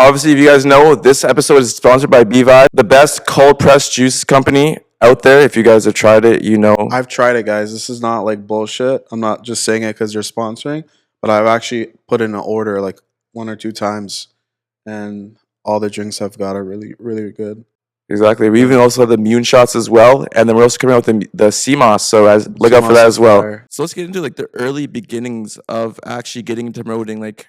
Obviously, if you guys know, this episode is sponsored by BVibe, the best cold pressed juice company out there. If you guys have tried it, you know. I've tried it, guys. This is not like bullshit. I'm not just saying it because you're sponsoring, but I've actually put in an order like one or two times, and all the drinks I've got are really, really good. Exactly. We even also have the immune shots as well, and then we're also coming out with the CMOS. So look out for that as well. Fire. So let's get into like the early beginnings of actually getting into promoting. Like,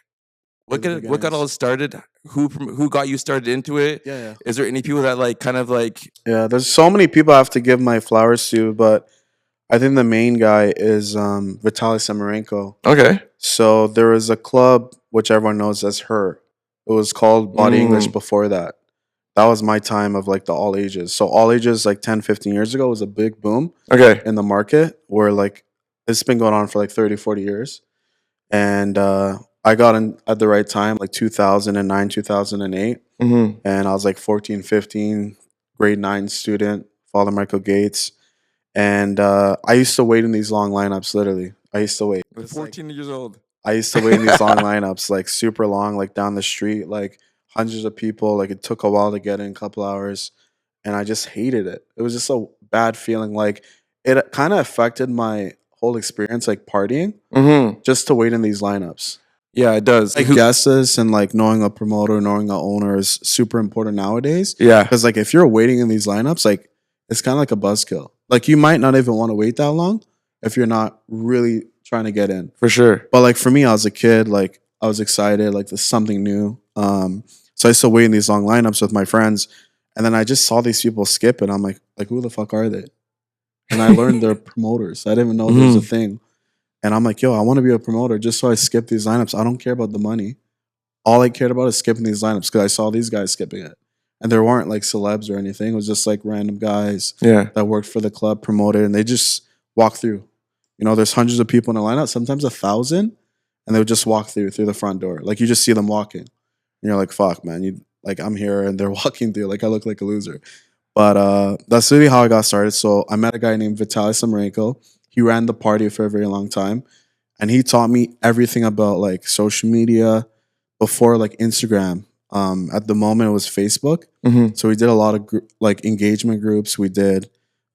what got all started? Who got you started into it? Yeah. Is there any people that like kind of like? Yeah, there's so many people I have to give my flowers to, but I think the main guy is Vitaly Samarenko. Okay. So there was a club which everyone knows as Her. It was called Body English before that. That was my time of like the all ages. So all ages like 10, 15 years ago was a big boom in the market where like it's been going on for like 30, 40 years. And I got in at the right time, like 2009, 2008. And I was like 14, 15, grade 9 student, Father Michael Gates. And I used to wait in these long lineups, literally. I used to wait. With 14 years old. I used to wait in these long lineups, like super long, like down the street, like hundreds of people. Like it took a while to get in, a couple hours. And I just hated it. It was just a bad feeling. Like it kind of affected my whole experience, like partying, just to wait in these lineups. Yeah, it does. Like guesses and like knowing a promoter, knowing an owner is super important nowadays. Yeah. Because like if you're waiting in these lineups, like it's kind of like a buzzkill. Like you might not even want to wait that long if you're not really trying to get in. For sure. But like for me, I was a kid, like I was excited, like there's something new. So I used to wait in these long lineups with my friends, and then I just saw these people skip it. I'm like who the fuck are they? And I learned they're promoters. I didn't even know there was a thing. And I'm like, yo, I want to be a promoter just so I skip these lineups. I don't care about the money. All I cared about is skipping these lineups because I saw these guys skipping it. And there weren't like celebs or anything. It was just like random guys that worked for the club, promoted, and they just walk through. You know, there's hundreds of people in a lineup, sometimes 1,000, and they would just walk through the front door. Like you just see them walking. And you're like, fuck, man. You like I'm here and they're walking through. Like I look like a loser. But that's really how I got started. So I met a guy named Vitaly Samarenko. He ran the party for a very long time. And he taught me everything about like social media before like Instagram. At the moment, it was Facebook. So we did a lot of like engagement groups. We did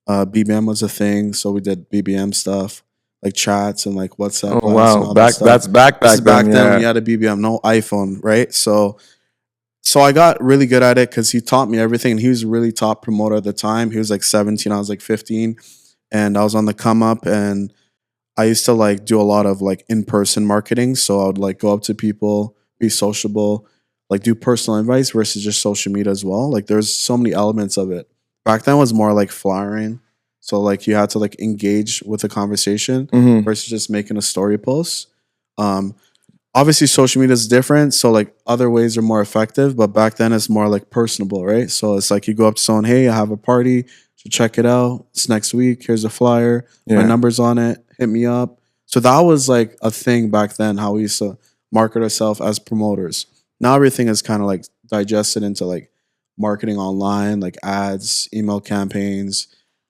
BBM was a thing, so we did BBM stuff like chats and like WhatsApp. Oh wow, that's back then. When you had a BBM, no iPhone, right? So I got really good at it because he taught me everything. And he was a really top promoter at the time. He was like 17, I was like 15, and I was on the come up. And I used to like do a lot of like in-person marketing. So I would like go up to people, be sociable, like do personal advice versus just social media as well. Like there's so many elements of it. Back then it was more like flyering. So like you had to like engage with the conversation versus just making a story post. Obviously social media is different. So like other ways are more effective, but back then it's more like personable, right? So it's like you go up to someone, hey, I have a party, so check it out. It's next week. Here's a flyer. My number's on it. Hit me up. So that was like a thing back then, how we used to market ourselves as promoters. Now everything is kind of like digested into like marketing online, like ads, email campaigns,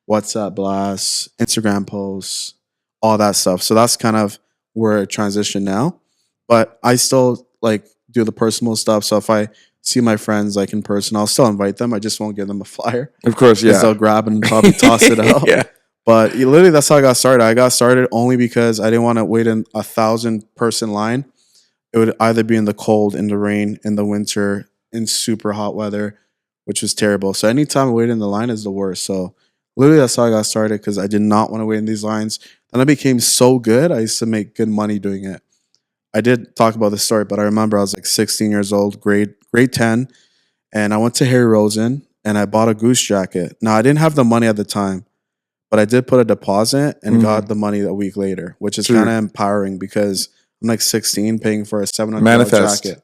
WhatsApp blasts, Instagram posts, all that stuff. So that's kind of where it transitioned now. But I still like do the personal stuff. So if I see my friends like in person, I'll still invite them. I just won't give them a flyer. Of course, yeah. They'll grab and probably toss it out. But literally that's how I got started. I got started only because I didn't want to wait in 1,000-person line. It would either be in the cold, in the rain, in the winter, in super hot weather, which was terrible. So anytime I waited in the line is the worst. So literally that's how I got started because I did not want to wait in these lines. And I became so good, I used to make good money doing it. I did talk about this story, but I remember I was like 16 years old, grade 10, and I went to Harry Rosen and I bought a goose jacket. Now, I didn't have the money at the time, but I did put a deposit and got the money a week later, which is kind of empowering because I'm like 16 paying for a $700 jacket,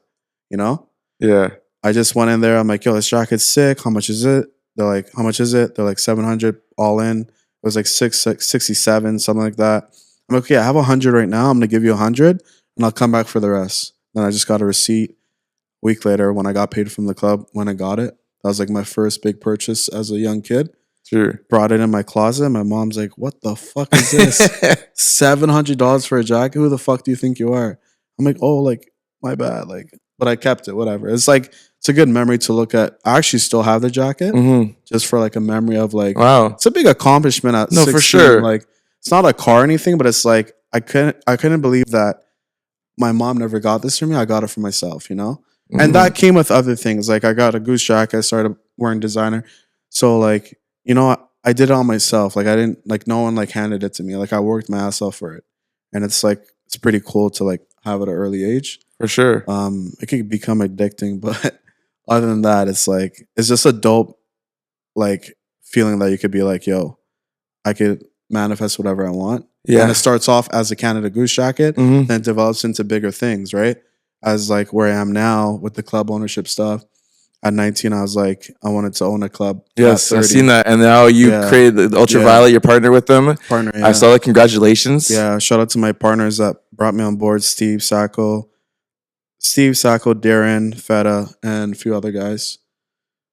you know? Yeah. I just went in there. I'm like, yo, this jacket's sick. How much is it? They're like, how much is it? They're like 700 all in. It was like 67, something like that. I'm like, okay, I have 100 right now. I'm going to give you 100 and I'll come back for the rest. Then I just got a receipt a week later when I got paid from the club when I got it. That was like my first big purchase as a young kid. Sure. Brought it in my closet. My mom's like, what the fuck is this? $700 for a jacket? Who the fuck do you think you are? I'm like, oh, like my bad. Like, but I kept it. Whatever. It's like it's a good memory to look at. I actually still have the jacket, just for like a memory of like. Wow. It's a big accomplishment at No, 16. for sure. Like, it's not a car or anything, but it's like I couldn't believe that my mom never got this for me. I got it for myself, you know. And that came with other things. Like I got a goose jacket. I started wearing designer. So like, you know, I did it on myself. Like I didn't like no one like handed it to me. Like I worked my ass off for it. And it's like it's pretty cool to like have it at an early age. For sure. It can become addicting, but other than that, it's like it's just a dope like feeling that you could be like, yo, I could manifest whatever I want. Yeah. And it starts off as a Canada Goose jacket, then it develops into bigger things, right? As like where I am now with the club ownership stuff. At 19, I was like, I wanted to own a club. Yes, I've seen that. And now you created the Ultraviolet, your partner with them. I saw that. Congratulations. Yeah, shout out to my partners that brought me on board, Steve Sacco, Darren, Feta, and a few other guys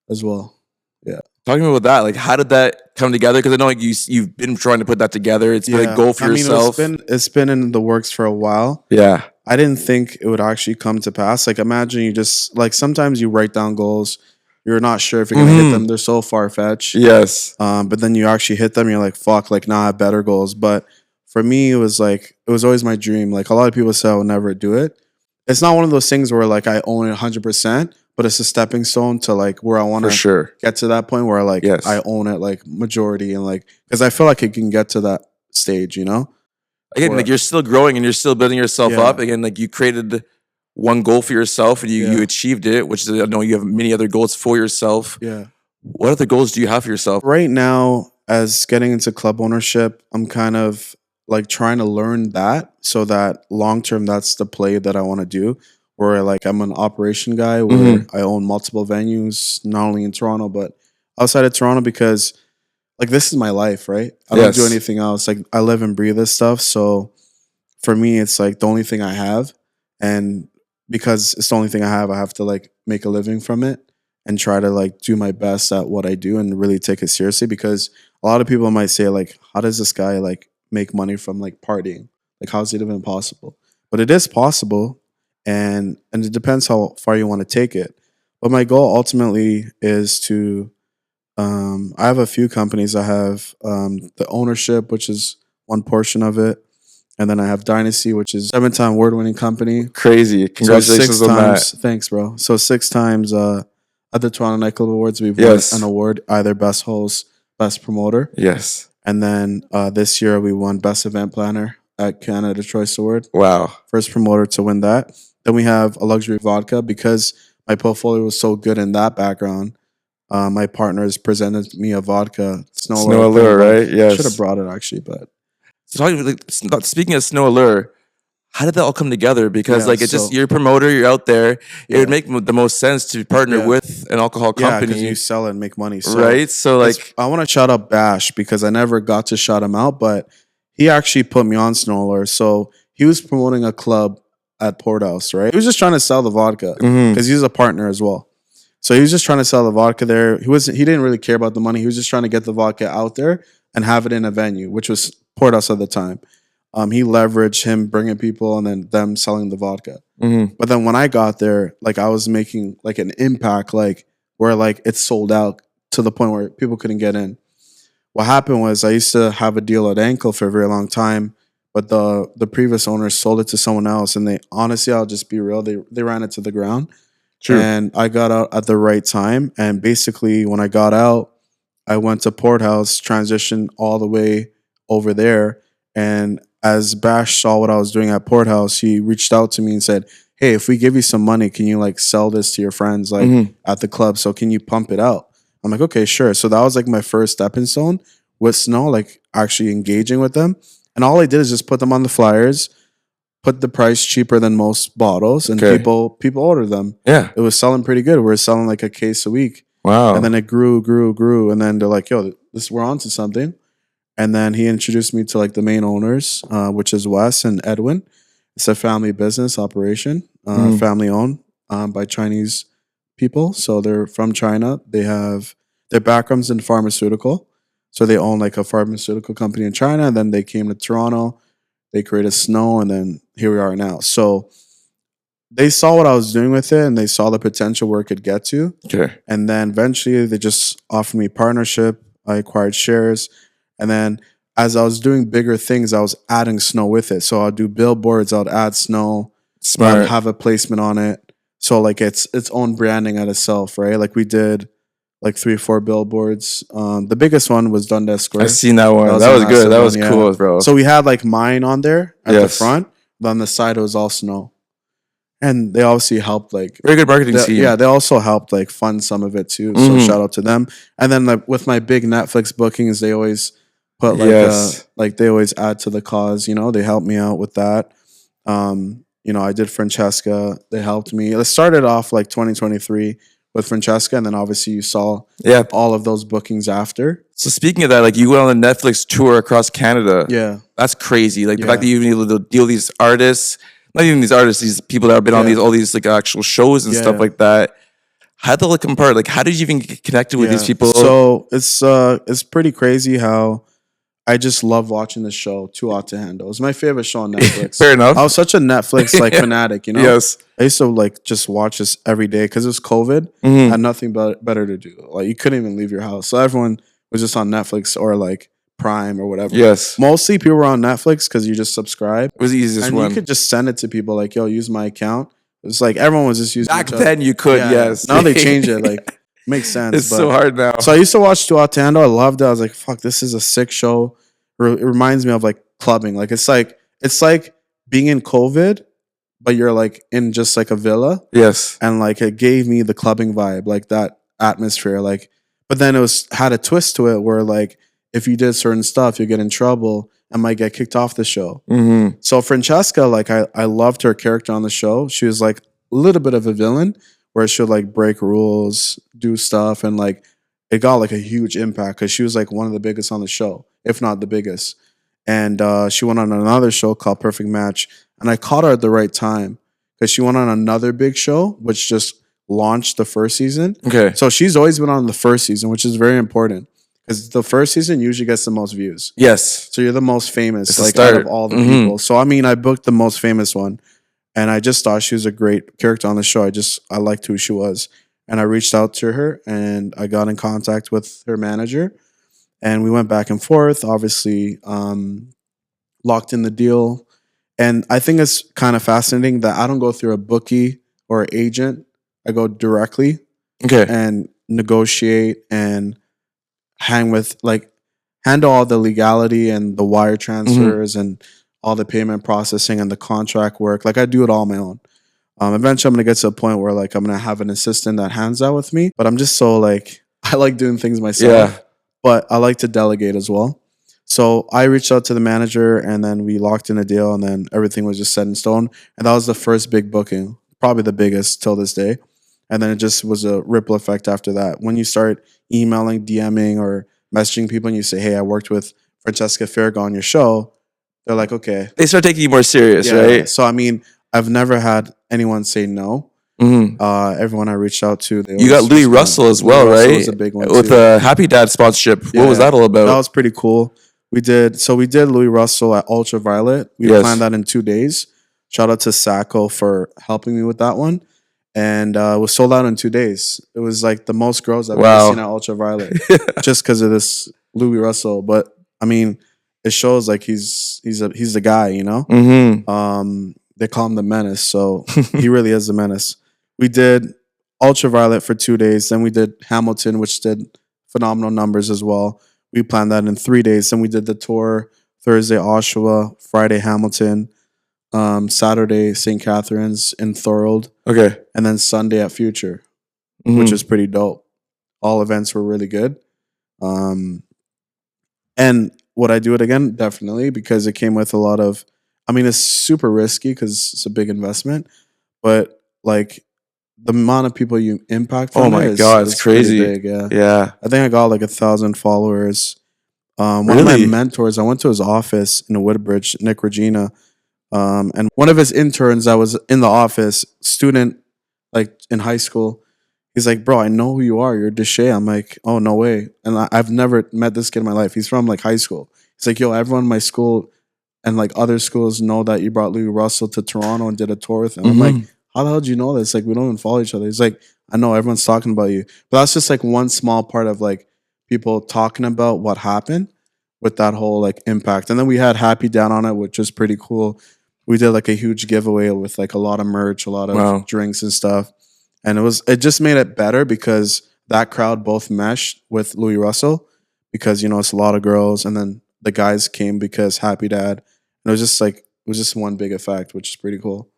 as well. Yeah. Talking about that, like how did that come together? Because I know like you've been trying to put that together. It's been a goal for yourself. It's been in the works for a while. Yeah. I didn't think it would actually come to pass. Like imagine you just like sometimes you write down goals, you're not sure if you're gonna hit them. They're so far fetched. Yes. But then you actually hit them, you're like, fuck, like now I have better goals. But for me, it was always my dream. Like a lot of people say I would never do it. It's not one of those things where like I own it 100%, but it's a stepping stone to like where I want to get to that point where like I own it like majority and like because I feel like it can get to that stage, you know. Again, like you're still growing and you're still building yourself up. Again, like you created one goal for yourself and you achieved it, which is I know you have many other goals for yourself. Yeah. What other goals do you have for yourself? Right now, as getting into club ownership, I'm kind of like trying to learn that so that long term that's the play that I want to do. Where like I'm an operation guy where I own multiple venues, not only in Toronto, but outside of Toronto because like this is my life, right? I don't do anything else. Like I live and breathe this stuff. So for me, it's like the only thing I have. And because it's the only thing I have to like make a living from it and try to like do my best at what I do and really take it seriously. Because a lot of people might say like, how does this guy like make money from like partying? Like how is it even possible? But it is possible. And it depends how far you want to take it. But my goal ultimately is to I have a few companies. I have the ownership, which is one portion of it. And then I have Dynasty, which is 7-time award-winning company. Crazy. Congratulations on that. Thanks, bro. So 6 times at the Toronto Nightclub Awards, we've won an award, either Best Host, Best Promoter. Yes. And then this year we won Best Event Planner at Canada Choice Award. Wow. First promoter to win that. Then we have a luxury vodka because my portfolio was so good in that background. My partners presented me a vodka, Snow Allure, right? Yes. Should have brought it actually, but. So speaking of Snow Allure, how did that all come together? Because like it's just you're a promoter, you're out there. It would make the most sense to partner with an alcohol company. Yeah, because you sell it and make money. So right? So like I want to shout out Bash because I never got to shout him out, but he actually put me on Snow Allure. So he was promoting a club at Porthouse, right? He was just trying to sell the vodka because he's a partner as well. So he was just trying to sell the vodka there. He didn't really care about the money. He was just trying to get the vodka out there and have it in a venue, which was Porthouse at the time. He leveraged him bringing people and then them selling the vodka. But then when I got there, like I was making like an impact, like where like it sold out to the point where people couldn't get in. What happened was I used to have a deal at Ankle for a very long time, but the previous owners sold it to someone else, and they honestly, I'll just be real, they ran it to the ground. True. And I got out at the right time, and basically when I got out, I went to Porthouse, transitioned all the way over there, and as Bash saw what I was doing at Porthouse, he reached out to me and said, "Hey, if we give you some money, can you like sell this to your friends like at the club? So can you pump it out?" I'm like, "Okay, sure." So that was like my first stepping stone with Snow, like actually engaging with them. And all I did is just put them on the flyers, put the price cheaper than most bottles, and people ordered them. Yeah. It was selling pretty good. We were selling like a case a week. Wow. And then it grew. And then they're like, "Yo, we're on to something." And then he introduced me to like the main owners, which is Wes and Edwin. It's a family business operation, family owned by Chinese people. So they're from China. They have their backgrounds in pharmaceutical. So they own like a pharmaceutical company in China. And then they came to Toronto. They created Snow. And then here we are now. So they saw what I was doing with it and they saw the potential where it could get to. Okay. And then eventually they just offered me partnership. I acquired shares. And then as I was doing bigger things, I was adding snow with it. So I'd do billboards, I'd add snow, Smart. I'd have a placement on it. So like it's own branding at itself, right? Like we did like 3 or 4 billboards. The biggest one was Dundas Square. I've seen that one. That a was good. massive That was one, yeah. cool, bro. So we had like mine on there at the Yes. front, but on the side it was all snow. And they obviously helped like Very good marketing scheme. yeah, they also helped like fund some of it too. So Mhm. shout out to them. And then like with my big Netflix bookings, they always put like Yes. like they always add to the cause, you know, they helped me out with that. You know, I did Francesca, they helped me. It started off like 2023 with Francesca, and then obviously you saw Yeah. all of those bookings after. So speaking of that, like you went on a Netflix tour across Canada. Yeah. That's crazy. Like the Yeah. fact that you even able to deal with these artists, not even these artists, these people that have been on Yeah. all these like actual shows and Yeah, stuff yeah. like that. How'd they like come apart? Like how did you even get connected with these people? So it's pretty crazy how I just love watching the show Too Hot to Handle. It's my favorite show on Netflix. Fair enough. I was such a Netflix like fanatic, you know? Yes. I used to like just watch this every day because it was COVID. Mhm. I had nothing better to do. Like you couldn't even leave your house. So everyone was just on Netflix or like Prime or whatever. Yes. Mostly people were on Netflix because you just subscribe. It was the easiest And one. you could just send it to people like, yo, use my account. It's like everyone was just using Back each other. then you could, Yeah. yes. Now they change it. Like makes sense. It's but- so hard now. So I used to watch Too Hot to Handle. I loved it. I was like, fuck, this is a sick show. It reminds me of like clubbing. Like it's like being in COVID, but you're like in just like a villa. Yes. And like it gave me the clubbing vibe, like that atmosphere. Like, but then had a twist to it where like if you did certain stuff, you get in trouble and might get kicked off the show. Mm-hmm. So Francesca, like I loved her character on the show. She was like a little bit of a villain where she would like break rules, do stuff, and like it got like a huge impact because she was like one of the biggest on the show, if not the biggest. And she went on another show called Perfect Match, and I caught her at the right time because she went on another big show which just launched the first season. Okay. So she's always been on the first season, which is very important because the first season usually gets the most views. Yes. So you're the most famous, It's a like out start. of all the Mhm. people. So I mean, I booked the most famous one, and I just thought she was a great character on the show. I liked who she was, and I reached out to her, and I got in contact with her manager, and we went back and forth. Obviously, locked in the deal, and I think it's kind of fascinating that I don't go through a bookie or an agent. I go directly Okay. and negotiate and handle all the legality and the wire transfers and all the payment processing and the contract work. Like I do it all on my own. Eventually I'm gonna get to a point where like I'm gonna have an assistant that hands that with me. But I'm just so like I like doing things myself. Yeah. But I like to delegate as well. So I reached out to the manager and then we locked in a deal and then everything was just set in stone. And that was the first big booking, probably the biggest till this day. And then it just was a ripple effect after that. When you start emailing, DMing, or messaging people and you say, hey, I worked with Francesca Farrago on your show, they're like, okay. They start taking you more serious, right? So, I mean, I've never had anyone say no. Mm-hmm. Everyone I reached out to, they You got always Louis respond. Russell as well, Louis Russell right? was a big one With too. a Happy Dad sponsorship. Yeah, What was that all about? That was pretty cool. We did Louis Russell at Ultraviolet. We Yes. planned that in 2 days. Shout out to Sacco for helping me with that one. And it was sold out in 2 days. It was like the most girls I've Wow. ever seen at Ultraviolet just because of this Louis Russell. But I mean, it shows like he's the guy, you know? Mm-hmm. They call him the menace. So he really is the menace. We did Ultraviolet for 2 days. Then we did Hamilton, which did phenomenal numbers as well. We planned that in 3 days. Then we did the tour Thursday, Oshawa, Friday, Hamilton, Saturday, St. Catharines in Thorold, Okay. and then Sunday at Future, Mhm. which was pretty dope. All events were really good. And would I do it again? Definitely, because it came with a lot of, I mean, it's super risky because it's a big investment, but like the amount of people you impact Oh from my it is, God, it's is pretty crazy. big, yeah. Yeah. I think I got like 1,000 followers. One of my Really? mentors, I went to his office in Woodbridge, Nick Regina, and one of his interns that was in the office, student like in high school, he's like, bro, I know who you are. You're Deshae. I'm like, oh, no way. And I've never met this kid in my life. He's from like high school. He's like, yo, everyone in my school and like other schools know that you brought Louis Russell to Toronto and did a tour with him. I'm like, Mhm. how the hell do you know this? Like, we don't even follow each other. He's like, I know everyone's talking about you. But that's just like one small part of like people talking about what happened with that whole like impact. And then we had Happy Dad on it, which was pretty cool. We did like a huge giveaway with like a lot of merch, a lot of Wow. drinks and stuff. And it just made it better because that crowd both meshed with Louis Russell because, you know, it's a lot of girls. And then the guys came because Happy Dad. And it was just one big effect, which is pretty cool.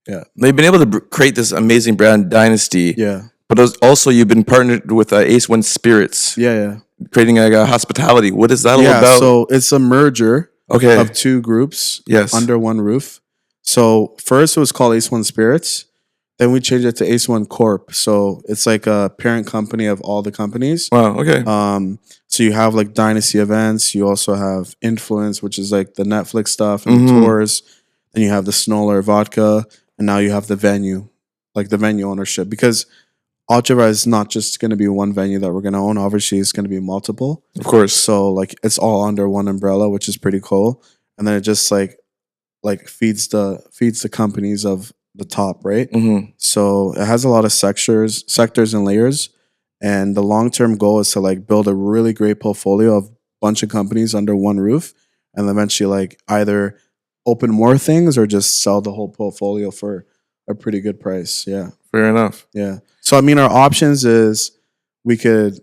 Yeah. They've been able to create this amazing brand dynasty. Yeah. But also, you've been partnered with Ace One Spirits. Yeah. Creating like a hospitality. What is that all about? So it's a merger of two groups under one roof. So first it was called Ace One Spirits. Then we changed it to Ace One Corp. So it's like a parent company of all the companies. Wow, okay. So you have like Dynasty Events. You also have Influence, which is like the Netflix stuff and the tours. Then you have the Snoller Vodka. And now you have the venue, like the venue ownership. Because Algebra is not just going to be one venue that we're going to own. Obviously, it's going to be multiple. Of course. So like it's all under one umbrella, which is pretty cool. And then it just like feeds the companies of the top, right? So it has a lot of sectors and layers. And the long-term goal is to like build a really great portfolio of a bunch of companies under one roof, and eventually like either open more things or just sell the whole portfolio for a pretty good price. Yeah. Fair enough. Yeah. So I mean, our options is we could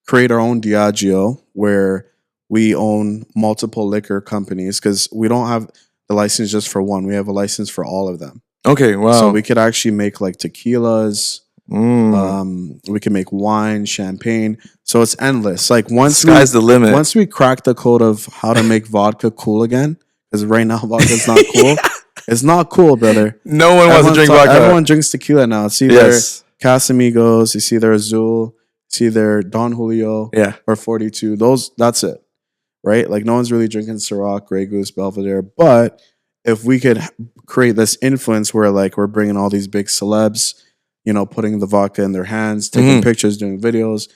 create our own Diageo where we own multiple liquor companies because we don't have the license just for one. We have a license for all of them. Okay, wow. So we could actually make like tequilas. We can make wine, champagne. So it's endless. Like sky's the limit. Once we crack the code of how to make vodka cool again, because right now vodka's not cool. It's not cool, brother. No one wants to drink vodka. Everyone drinks tequila now. It's either Casamigos, it's either Azul, it's either Don Julio, or 42. That's it, right? Like no one's really drinking Ciroc, Grey Goose, Belvedere. But if we could create this influence where like we're bringing all these big celebs, you know, putting the vodka in their hands, taking pictures, doing videos,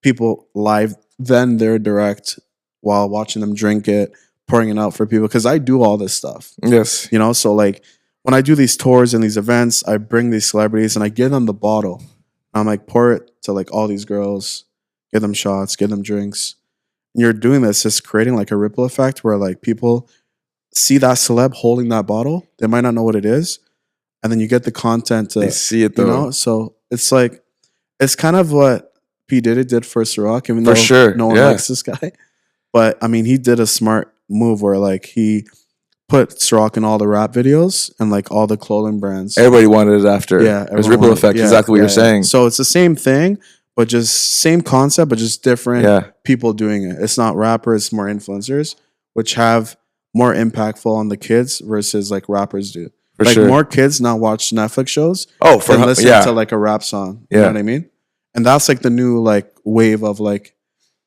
people live, then they're direct while watching them drink it, pouring it out for people. Because I do all this stuff. Yes. You know, so like when I do these tours and these events, I bring these celebrities and I give them the bottle. I'm like, pour it to like all these girls, give them shots, give them drinks. And you're doing this, just creating like a ripple effect where like people see that celeb holding that bottle. They might not know what it is. And then you get the content to they see it though. You know? So it's like, it's kind of what P. Diddy did for Ciroc, even though no one likes this guy. But I mean, he did a smart move where like he put Ciroc in all the rap videos and like all the clothing brands. Everybody wanted it after. Yeah. It was ripple effect, exactly what you're saying. So it's the same thing, but just same concept, but just different people doing it. It's not rappers, it's more influencers, which have more impactful on the kids versus like rappers do. Like more kids now watch Netflix shows and listen to like a rap song. You know what I mean? And that's like the new like wave of like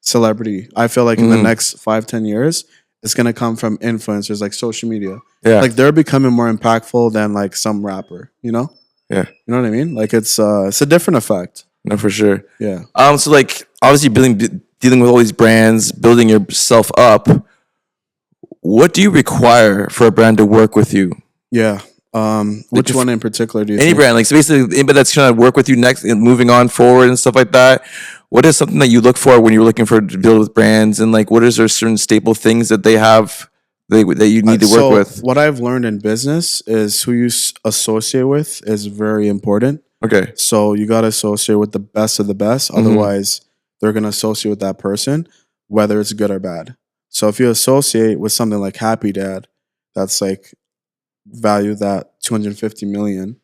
celebrity. I feel like in the next 5-10 years, it's gonna come from influencers like social media. Yeah. Like they're becoming more impactful than like some rapper, you know? Yeah. You know what I mean? Like it's a different effect. No, for sure. Yeah. So like obviously dealing with all these brands, building yourself up, what do you require for a brand to work with you? Yeah. Which one in particular do you think? Brand, like so basically anybody that's trying to work with you next and moving on forward and stuff like that. What is something that you look for when you're looking for to build with brands, and like what is there certain staple things that they have that you need to work with? What I've learned in business is who you associate with is very important. Okay. So you got to associate with the best of the best. Otherwise, they're going to associate with that person, whether it's good or bad. So if you associate with something like Happy Dad, that's like valued at 250 million.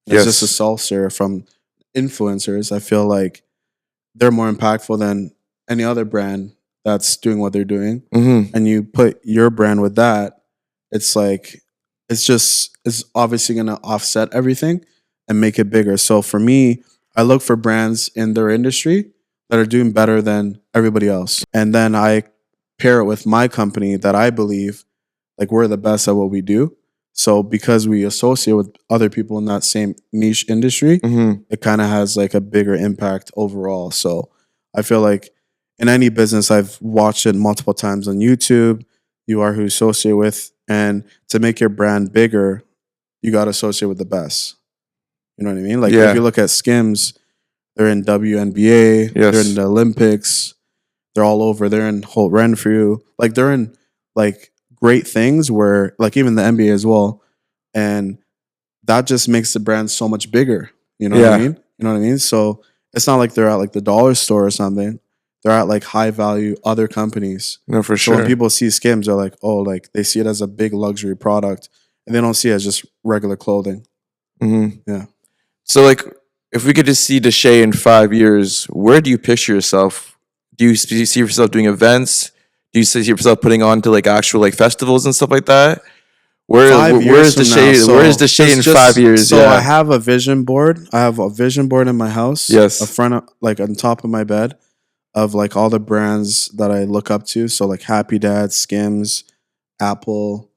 It's just a self-serve from influencers. I feel like they're more impactful than any other brand that's doing what they're doing. And you put your brand with that, it's like, it's obviously going to offset everything and make it bigger. So for me, I look for brands in their industry that are doing better than everybody else. And then I pair it with my company that I believe like we're the best at what we do. So because we associate with other people in that same niche industry, it kind of has like a bigger impact overall. So I feel like in any business, I've watched it multiple times on YouTube. You are who you associate with. And to make your brand bigger, you got to associate with the best. You know what I mean? Like if you look at Skims, they're in WNBA, they're in the Olympics, they're all over. They're in Holt Renfrew. Like they're in like great things where like even the NBA as well. And that just makes the brand so much bigger. You know what I mean? You know what I mean? So it's not like they're at like the dollar store or something. They're at like high value other companies. No, for So sure. when people see Skims, they're like, oh, like they see it as a big luxury product and they don't see it as just regular clothing. Yeah. So like if we could just see Deshae in 5 years, where do you picture yourself? Do you see yourself doing events? Do you see yourself putting on to like actual like festivals and stuff like that? Where is Deshae? Where is Deshae in 5 years? So I have a vision board. I have a vision board in my house. Yes. A front of, like on top of my bed of like all the brands that I look up to. So like Happy Dad, Skims, Apple,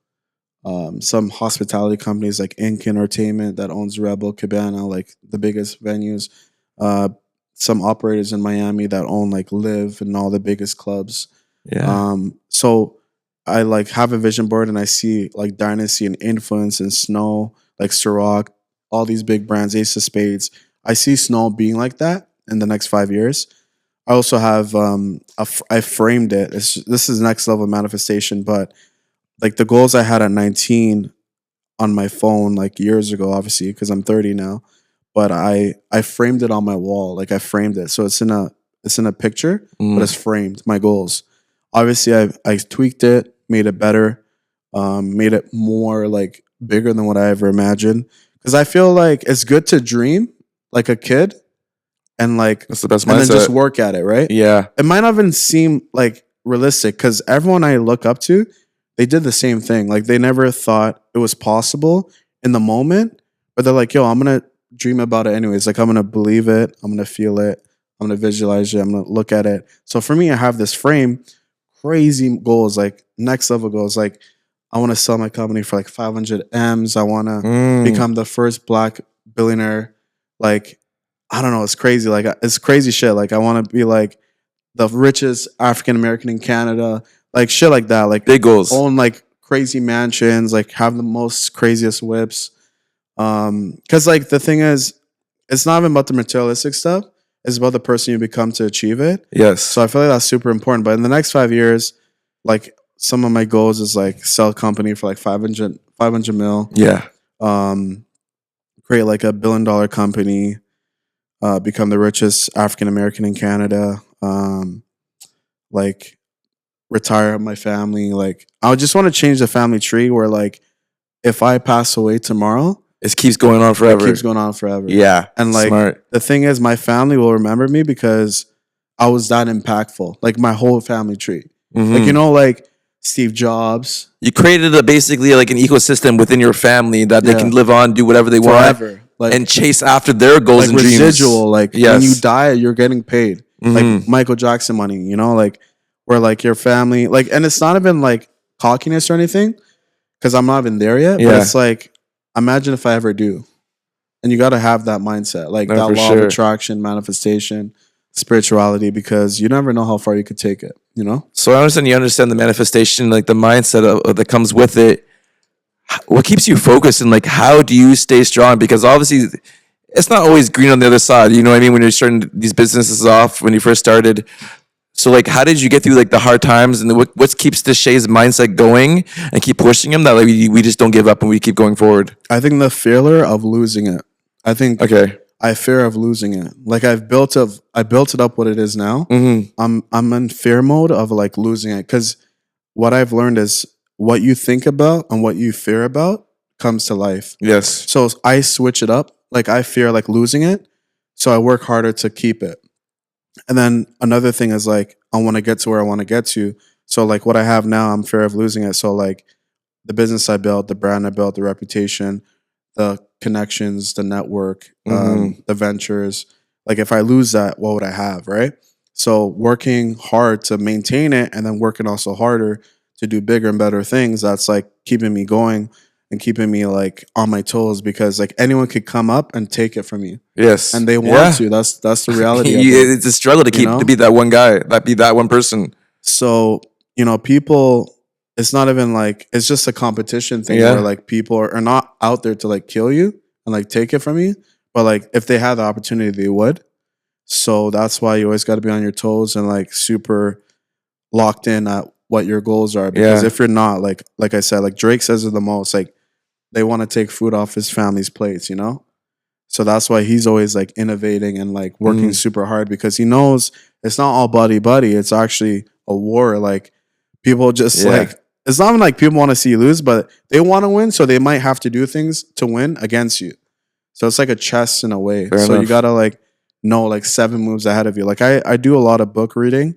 some hospitality companies like Ink Entertainment that owns Rebel, Cabana, like the biggest venues. Some operators in Miami that own like Live and all the biggest clubs. Yeah. So I like have a vision board and I see like Dynasty and Influence and Snow, like Ciroc, all these big brands, Ace of Spades. I see Snow being like that in the next 5 years. I also have I framed it. This is next level manifestation, but like the goals I had at 19 on my phone like years ago, obviously because I'm 30 now. But I framed it on my wall. Like I framed it, so it's in a picture, but it's framed. My goals. Obviously, I tweaked it, made it better, made it more like bigger than what I ever imagined. Because I feel like it's good to dream like a kid, and like that's the best mindset. And then just work at it, right? Yeah. It might not even seem like realistic because everyone I look up to, they did the same thing. Like they never thought it was possible in the moment, but they're like, "Yo, I'm gonna dream about it anyways. Like I'm gonna believe it. I'm gonna feel it. I'm gonna visualize it. I'm gonna look at it." So for me, I have this frame. Crazy goals, like next level goals. Like I want to sell my company for like 500 M's. I want to become the first Black billionaire. Like I don't know, it's crazy. Like it's crazy shit. Like I want to be like the richest African American in Canada. Like shit like that. Like big goals. Own like crazy mansions. Like have the most craziest whips. Because like the thing is, it's not even about the materialistic stuff. It's about the person you become to achieve it. Yes. So I feel like that's super important. But in the next 5 years, like some of my goals is like sell a company for like 500 mil. Yeah. Create like $1 billion company. Become the richest African American in Canada. Like retire my family. Like I just want to change the family tree where like if I pass away tomorrow, it keeps going on forever. It keeps going on forever. Yeah. And like the thing is, my family will remember me because I was that impactful. Like my whole family tree. Like, you know, like Steve Jobs. You created basically like an ecosystem within your family that they can live on, do whatever they want. Like, and chase after their goals and dreams. Residual, like when you die, you're getting paid. Like Michael Jackson money, you know, like where like your family, like, and it's not even like cockiness or anything because I'm not even there yet. But it's like, imagine if I ever do. And you got to have that mindset, like that law of attraction, manifestation, spirituality, because you never know how far you could take it, you know? So I understand you understand the manifestation, like the mindset that comes with it. What keeps you focused and like how do you stay strong? Because obviously it's not always green on the other side. You know what I mean? When you're starting these businesses off, when you first started. So like how did you get through like the hard times and what keeps Deshae's mindset going and keep pushing him that like we just don't give up and we keep going forward? I think the fear of losing it. I think I fear of losing it. Like I built it up what it is now. I'm in fear mode of like losing it because what I've learned is what you think about and what you fear about comes to life. Yes. So I switch it up. Like I fear like losing it, so I work harder to keep it. And then another thing is like I want to get to where I want to get to. So like what I have now, I'm fear of losing it. So like the business I built, the brand I built, the reputation, the connections, the network, the ventures. Like if I lose that, what would I have, right? So working hard to maintain it and then working also harder to do bigger and better things, that's like keeping me going and keeping me like on my toes because like anyone could come up and take it from you. Yes. And they want to. That's the reality of it. It's a struggle to keep to be that one guy, be that one person. So, you know, people, it's not even like, it's just a competition thing where like people are not out there to like kill you and like take it from you, but like if they had the opportunity, they would. So that's why you always got to be on your toes and like super locked in at what your goals are. Because Yeah. if you're not, like I said, like Drake says it the most, like they want to take food off his family's plates, you know? So that's why he's always like innovating and like working super hard because he knows it's not all buddy buddy. It's actually a war. Like people just like, it's not even like people want to see you lose, but they want to win. So they might have to do things to win against you. So it's like a chess in a way. Fair so enough. you got to like know like 7 moves ahead of you. Like I do a lot of book reading.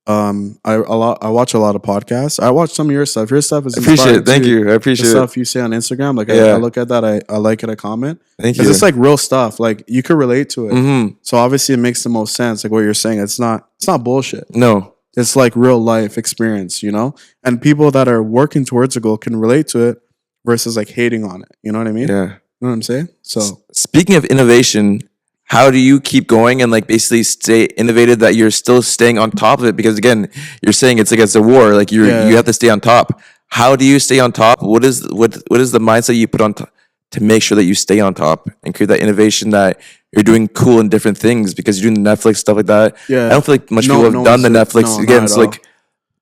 I watch a lot of podcasts. I watch some of your stuff. Your stuff is I appreciate it. inspiring Thank too. you. I The appreciate it. stuff you say on Instagram, like Yeah. I look at that, I like it, I comment. Thank Because you. it's like real stuff. Like you could relate to it. Mm-hmm. So obviously it makes the most sense. Like what you're saying. It's not bullshit. No. It's like real life experience, you know? And people that are working towards a goal can relate to it versus like hating on it. You know what I mean? Yeah. You know what I'm saying? So Speaking of innovation, how do you keep going and like basically stay innovative that you're still staying on top of it? Because again, you're saying it's like it's a war. Like you have to stay on top. How do you stay on top? What is the mindset you put on to make sure that you stay on top and create that innovation that you're doing cool and different things because you're doing Netflix stuff like that? yeah. I don't feel like much No- people have no done the one's like- Netflix no, again. not So at like,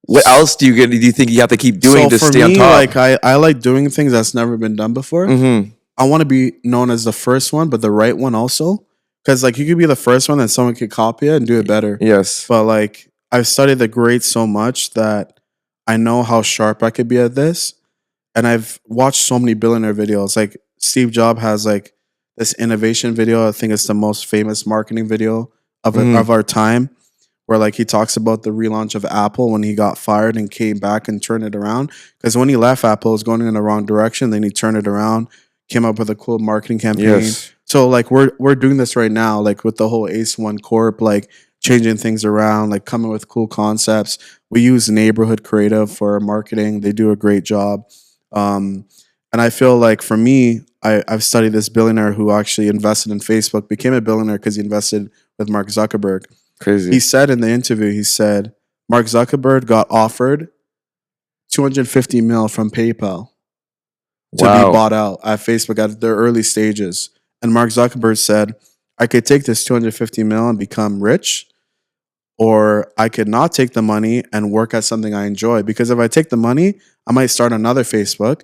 what else do you think you have to keep doing to for stay me, on top? like I like doing things that's never been done before. Mm-hmm. I want to be known as the first one, but the right one also. Because like you could be the first one and someone could copy it and do it better. Yes. But like I've studied the greats so much that I know how sharp I could be at this. And I've watched so many billionaire videos. Like Steve Jobs has like this innovation video. I think it's the most famous marketing video of our time, where like he talks about the relaunch of Apple when he got fired and came back and turned it around. Because when he left Apple, it was going in the wrong direction. Then he turned it around, came up with a cool marketing campaign. Yes. So like we're doing this right now, like with the whole Ace One Corp, like changing things around, like coming with cool concepts. We use Neighborhood Creative for our marketing. They do a great job. And I feel like for me, I've studied this billionaire who actually invested in Facebook, became a billionaire because he invested with Mark Zuckerberg. Crazy. He said in the interview, he said, Mark Zuckerberg got offered 250 mil from PayPal to be bought out at Facebook at their early stages. And Mark Zuckerberg said, I could take this 250 mil and become rich, or I could not take the money and work at something I enjoy. Because if I take the money, I might start another Facebook.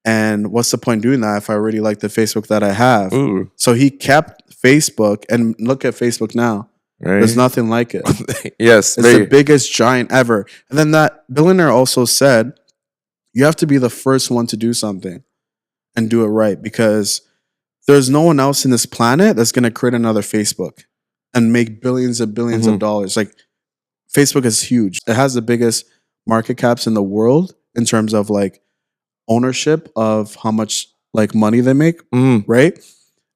And what's the point doing that if I already like the Facebook that I have? Ooh. So he kept Facebook, and look at Facebook now. Right. There's nothing like it. Yes. It's the biggest giant ever. And then that billionaire also said, you have to be the first one to do something and do it right, because there's no one else in this planet that's going to create another Facebook and make billions and billions of dollars. Like Facebook is huge. It has the biggest market caps in the world in terms of like ownership of how much like money they make, right?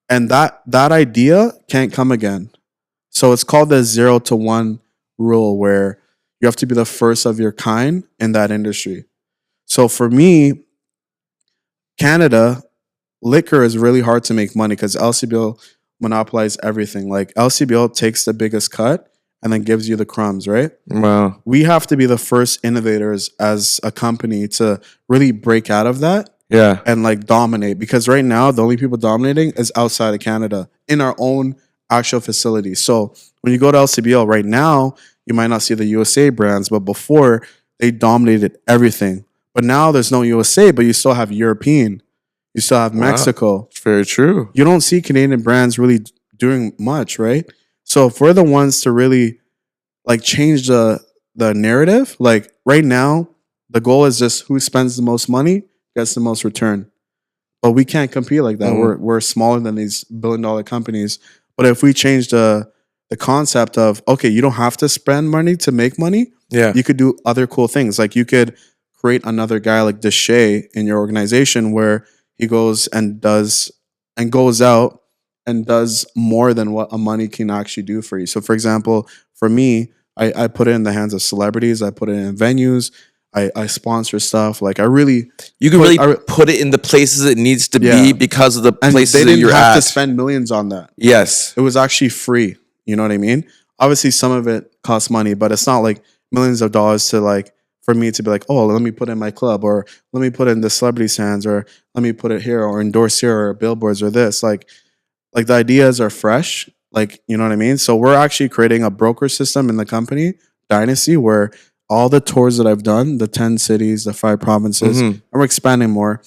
And that idea can't come again. So it's called the 0 to 1 rule, where you have to be the first of your kind in that industry. So for me, Canada, liquor is really hard to make money because LCBO monopolizes everything. Like LCBO takes the biggest cut and then gives you the crumbs, right? Wow. We have to be the first innovators as a company to really break out of that. Yeah. And like dominate, because right now the only people dominating is outside of Canada in our own actual facility. So when you go to LCBO right now, you might not see the USA brands, but before they dominated everything. But now there's no USA, but you still have European. You still have Mexico. It's very true. You don't see Canadian brands really doing much, right? So if we're the ones to really like change the narrative, like right now, the goal is just who spends the most money gets the most return. But we can't compete like that. We're smaller than these billion-dollar companies. But if we change the concept of, okay, you don't have to spend money to make money. Yeah. You could do other cool things. Like you could create another guy like Deshae in your organization where he goes and goes out and does more than what a money can actually do for you. So for example, for me, I put it in the hands of celebrities. I put it in venues. I sponsor stuff. Like you can really put it in the places it needs to be because of the places they didn't that you're have at. to spend millions on that. Yes. It was actually free. You know what I mean? Obviously some of it costs money, but it's not like millions of dollars to like, for me to be like, oh, let me put in my club, or let me put in the celebrity's hands, or let me put it here, or endorse here, or billboards, or this. Like like the ideas are fresh, like, you know what I mean? So we're actually creating a broker system in the company, Dynasty, where all the tours that I've done, the 10 cities, the 5 provinces, and we're expanding more.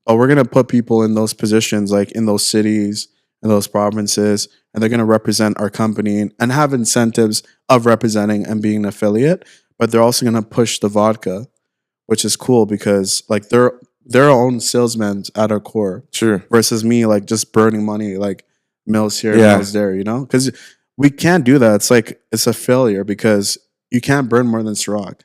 But we're gonna put people in those positions, like in those cities, in those provinces, and they're gonna represent our company and have incentives of representing and being an affiliate. But they're also gonna push the vodka, which is cool because like they're their own salesmen at our core. Sure. Versus me like just burning money like mills here, Yeah. mills there, you know? Because we can't do that. It's like it's a failure because you can't burn more than Ciroc.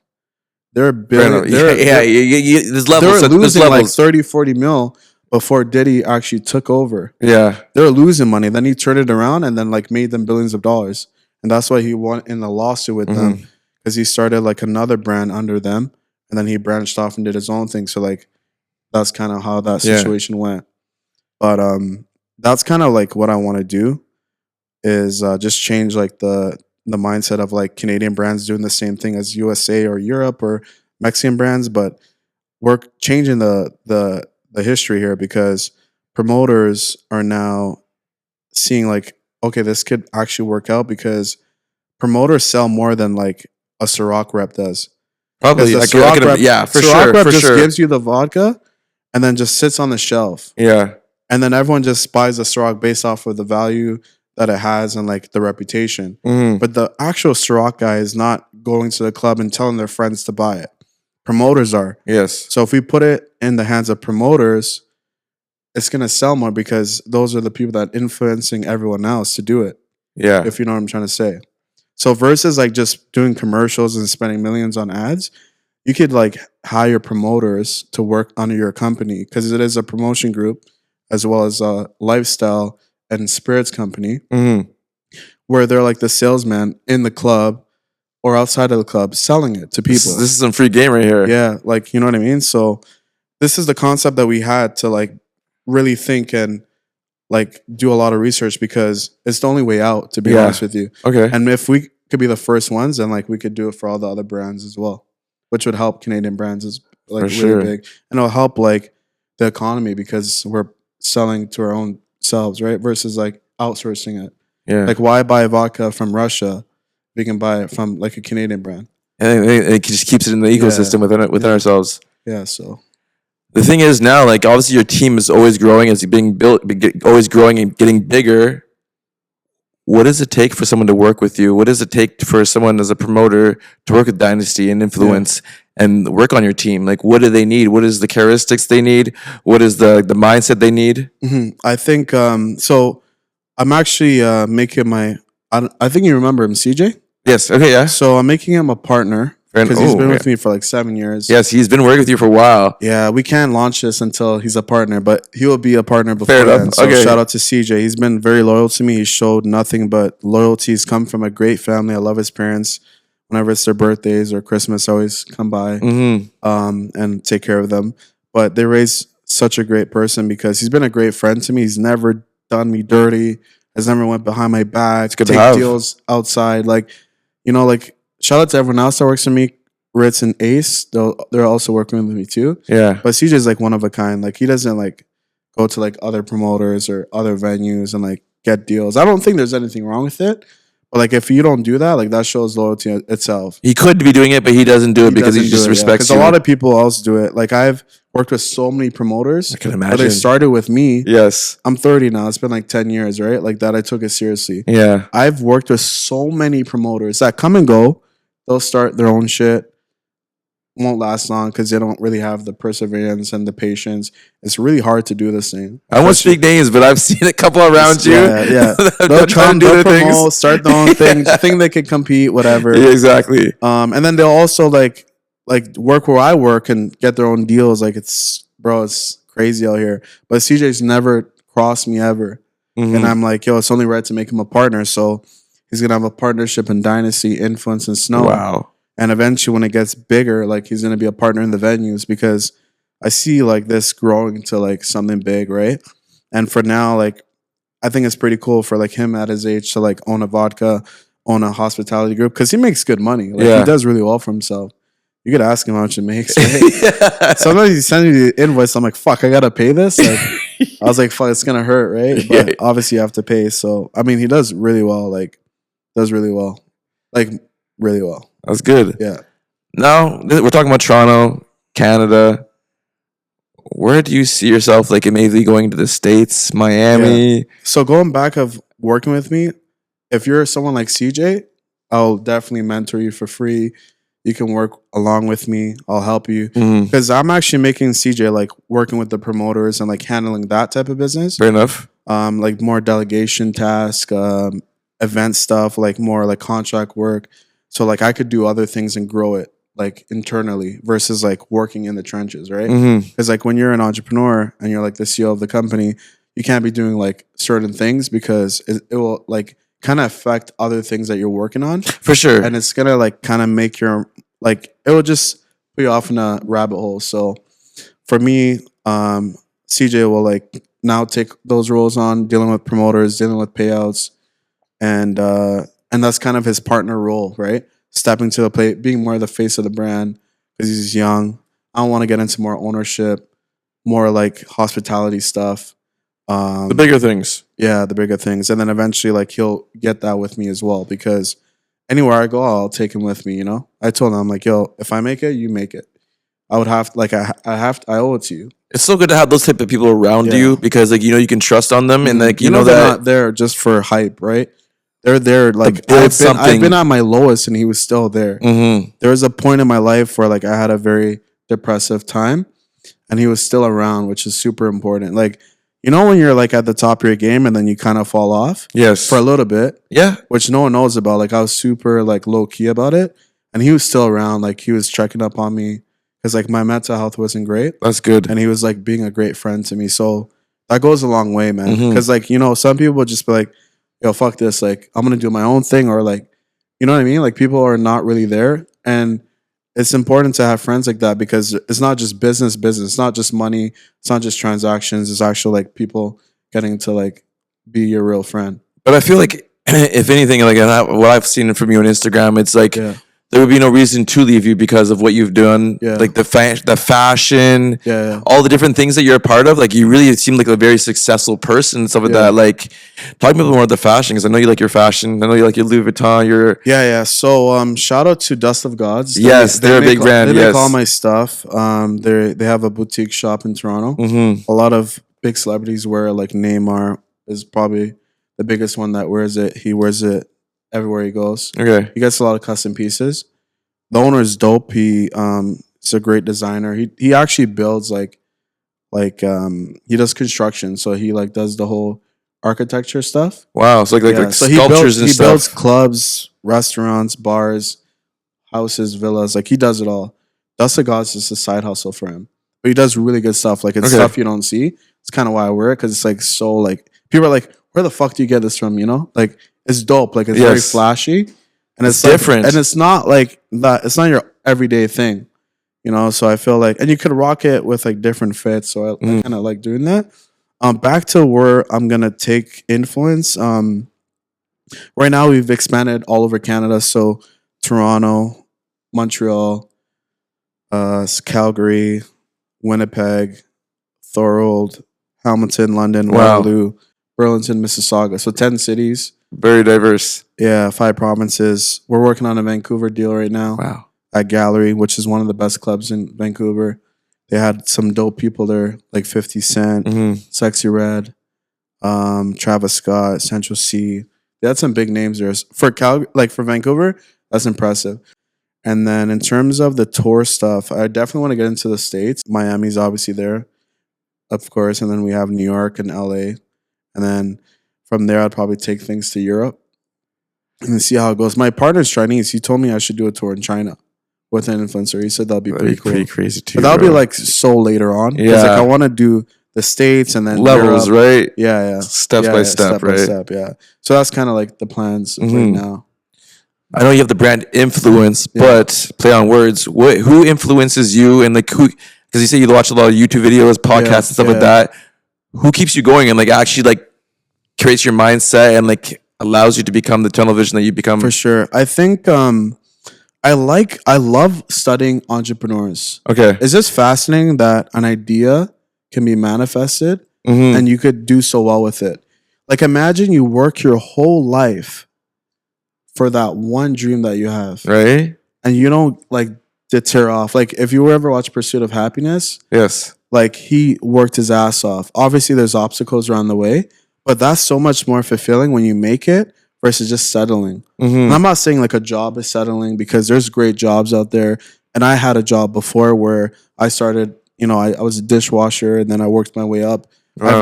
They're billion, there's levels. they're There's losing like levels. 30, 40 mil before Diddy actually took over. Yeah. They're losing money. Then he turned it around and then like made them billions of dollars. And that's why he won in a lawsuit with them because he started like another brand under them and then he branched off and did his own thing. So like that's kind of how that situation went. But that's kind of like what I want to do is just change like the mindset of like Canadian brands doing the same thing as USA or Europe or Mexican brands, but we're changing the history here because promoters are now seeing like, okay, this could actually work out because promoters sell more than like a Ciroc rep does. Probably, Because the Ciroc rep, yeah, for Ciroc sure, rep for just sure. gives you the vodka and then just sits on the shelf. Yeah. And then everyone just buys the Ciroc based off of the value that it has and like the reputation. But the actual Ciroc guy is not going to the club and telling their friends to buy it. Promoters are. Yes. So if we put it in the hands of promoters, it's going to sell more because those are the people that are influencing everyone else to do it. Yeah. If you know what I'm trying to say. So versus like just doing commercials and spending millions on ads, you could like hire promoters to work under your company because it is a promotion group as well as a lifestyle and spirits company where they're like the salesman in the club or outside of the club selling it to people. This is some free game right here. Yeah, like, you know what I mean? So this is the concept that we had to like really think and like do a lot of research because it's the only way out, to be honest with you. Okay. And if we could be the first ones, then like we could do it for all the other brands as well, which would help Canadian brands is like For really sure. big. And it'll help like the economy because we're selling to our own selves, right? Versus like outsourcing it. Yeah. Like why buy vodka from Russia? We can buy it from like a Canadian brand. And it just keeps it in the ecosystem within ourselves. Yeah, so the thing is now, like obviously your team is always growing, it's being built, always growing and getting bigger. What does it take for someone to work with you? What does it take for someone as a promoter to work with Dynasty and influence and work on your team? Like, what do they need? What is the characteristics they need? What is the mindset they need? I think so. I'm actually making my. I think you remember him, CJ. Yes. Okay. Yeah. So I'm making him a partner because he's been with me for like 7 years. Yes, he's been working with you for a while. Yeah, we can't launch this until he's a partner, but he will be a partner before Fair enough. then. So Okay. shout out to CJ. He's been very loyal to me. He showed nothing but loyalty. He's come from a great family. I love his parents. Whenever it's their birthdays or Christmas, I always come by and take care of them. But they raised such a great person because he's been a great friend to me. He's never done me dirty. Has never went behind my back. good to take have. deals outside. Like, you know, like shout out to everyone else that works for me. Ritz and Ace, they're also working with me too. Yeah. But CJ's like one of a kind. Like he doesn't like go to like other promoters or other venues and like get deals. I don't think there's anything wrong with it. But like if you don't do that, like that shows loyalty itself. He could be doing it, but he doesn't do it because he just respects Because you. a lot of people else do it. Like I've worked with so many promoters. I can But they imagine. started with me. Yes. I'm 30 now. It's been like 10 years, right? Like that I took it seriously. Yeah. I've worked with so many promoters that come and go. They'll start their own shit. Won't last long because they don't really have the perseverance and the patience. It's really hard to do this thing. I won't speak names, but I've seen a couple around you. Yeah. They'll come, they'll promote, start their own thing, think they can compete, whatever. Yeah, exactly. And then they'll also like work where I work and get their own deals. Like it's crazy out here. But CJ's never crossed me ever. And I'm like, yo, it's only right to make him a partner. So he's gonna have a partnership in Dynasty, Influence, and Snow. Wow. And eventually when it gets bigger, like he's gonna be a partner in the venues because I see like this growing to like something big, right? And for now, like I think it's pretty cool for like him at his age to like own a vodka, own a hospitality group because he makes good money. Like he does really well for himself. you could ask him how much it makes. Right? Sometimes he sends me the invoice. I'm like, fuck, I gotta pay this. Like, I was like, fuck, it's gonna hurt, right? But obviously you have to pay. So I mean, he does really well. Like, does really well. Like, really well. That's good. Yeah. Now we're talking about Toronto, Canada. Where do you see yourself, like, immediately going to the States, Miami? Yeah. So going back of working with me, if you're someone like CJ, I'll definitely mentor you for free. You can work along with me. I'll help you. Because I'm actually making CJ, like, working with the promoters and, like, handling that type of business. Fair enough. Like, more delegation task, event stuff, like, more, like, contract work. So, like, I could do other things and grow it, like, internally versus, like, working in the trenches, right? Because, like, when you're an entrepreneur and you're, like, the CEO of the company, you can't be doing, like, certain things because it will, like, kind of affect other things that you're working on. For sure. And it's going to, like, kind of make your, like, it will just put you off in a rabbit hole. So, for me, CJ will, like, now take those roles on, dealing with promoters, dealing with payouts, and that's kind of his partner role, right? Stepping to the plate, being more the face of the brand because he's young. I don't want to get into more ownership, more like hospitality stuff. The bigger things. Yeah, the bigger things. And then eventually, like, he'll get that with me as well because anywhere I go, I'll take him with me, you know? I told him, I'm like, yo, if I make it, you make it. I would have, like, I owe it to you. It's so good to have those type of people around you because, like, you know, you can trust on them and, like, you know that they're not there just for hype, right? They're there, like, I've been at my lowest and he was still there. There was a point in my life where, like, I had a very depressive time and he was still around, which is super important. Like, you know when you're, like, at the top of your game and then you kind of fall off? Yes. For a little bit. Yeah. Which no one knows about. Like, I was super, like, low-key about it. And he was still around. Like, he was checking up on me because, like, my mental health wasn't great. That's good. And he was, like, being a great friend to me. So that goes a long way, man. Because, like, you know, some people would just be like, yo, fuck this. Like, I'm going to do my own thing. Or, like, you know what I mean? Like, people are not really there. And it's important to have friends like that because it's not just business. It's not just money. It's not just transactions. It's actually, like, people getting to, like, be your real friend. But I feel like, if anything, like, what I've seen from you on Instagram, it's like there would be no reason to leave you because of what you've done. Yeah. Like the fashion, all the different things that you're a part of. Like, you really seem like a very successful person and stuff like that. Like, talk to me more about the fashion because I know you like your fashion. I know you like your Louis Vuitton. So shout out to Dust of Gods. They're a big brand. They make all my stuff. They have a boutique shop in Toronto. A lot of big celebrities wear, like, Neymar is probably the biggest one that wears it. He wears it everywhere he goes. Okay. He gets a lot of custom pieces. The owner is dope. He's a great designer. He actually builds like he does construction. So he, like, does the whole architecture stuff. Wow. So like so sculptures and stuff. He builds clubs, restaurants, bars, houses, villas. Like, he does it all. Dust of Gods is a side hustle for him. But he does really good stuff. Like, it's stuff you don't see. It's kind of why I wear it because it's, like, so, like, people are like, where the fuck do you get this from? You know? Like, it's dope. Like, it's very flashy. And it's different. Like, and it's not like that. It's not your everyday thing. You know? So I feel like, and you could rock it with, like, different fits. So I kind of like doing that. Back to where I'm going to take influence. Right now, we've expanded all over Canada. So Toronto, Montreal, Calgary, Winnipeg, Thorold, Hamilton, London, Waterloo, Burlington, Mississauga. So 10 cities. Very diverse. Yeah, 5 provinces. We're working on a Vancouver deal right now. Wow. At Gallery, which is one of the best clubs in Vancouver. They had some dope people there, like 50 Cent, Sexy Red, Travis Scott, Central C. They had some big names there. For for Vancouver, that's impressive. And then in terms of the tour stuff, I definitely want to get into the States. Miami's obviously there, of course. And then we have New York and LA. And then from there, I'd probably take things to Europe and see how it goes. My partner's Chinese. He told me I should do a tour in China with an influencer. He said that'd be pretty cool. Pretty crazy too. But that'll be, like, so later on. Yeah. Like, I want to do the States and then levels, Europe. right? Yeah. Step by step, right? Yeah. So that's kind of like the plans right now. I know you have the brand influence, but play on words. Who influences you, and, like, who? Because you say you watch a lot of YouTube videos, podcasts, and stuff like that. Who keeps you going and, like, actually, like, creates your mindset and, like, allows you to become the tunnel vision that you become? For sure. I think I love studying entrepreneurs. Okay. It's just fascinating that an idea can be manifested Mm-hmm. and you could do so well with it. Like imagine you work your whole life for that one dream that you have, Right? and you don't like deter off. Like if you ever watch Pursuit of Happiness, Yes. like he worked his ass off. Obviously, there's obstacles around the way, but that's so much more fulfilling when you make it versus just settling. Mm-hmm. And I'm not saying like a job is settling because there's great jobs out there. And I had a job before where I started, I was a dishwasher and then I worked my way up. Wow.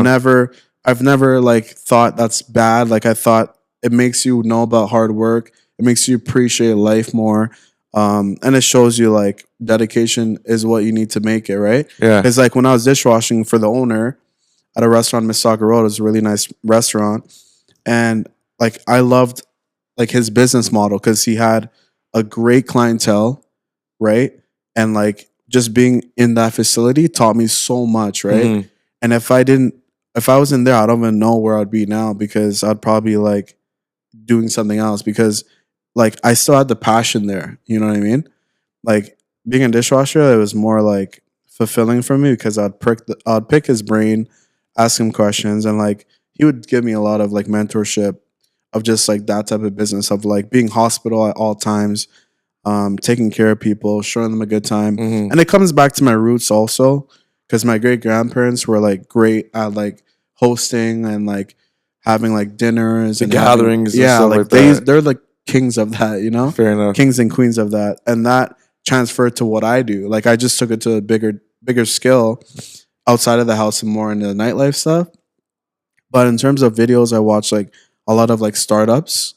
I've never like thought that's bad. Like I thought it makes you know about hard work. It makes you appreciate life more. And it shows you like dedication is what you need to make it, right? Yeah. It's like when I was dishwashing for the owner at a restaurant in Mississauga Road, it was a really nice restaurant. And like I loved like his business model because he had a great clientele, right? And like just being in that facility taught me so much, right? Mhm. And if I wasn't there, I don't even know where I'd be now because I'd probably like doing something else because like I still had the passion there. You know what I mean? Like being a dishwasher, it was more like fulfilling for me because I'd pick his brain, ask him questions, and like he would give me a lot of like mentorship of just like that type of business of like being hospital at all times, taking care of people, showing them a good time, Mhm. and it comes back to my roots also because my great grandparents were like great at like hosting and like having like dinners The and gatherings and yeah, stuff like like that. they're like kings of that, you know, Fair enough. kings and queens of that, and that transferred to what I do. Like I just took it to a bigger scale outside of the house and more into the nightlife stuff. But in terms of videos, I watch like a lot of like startups,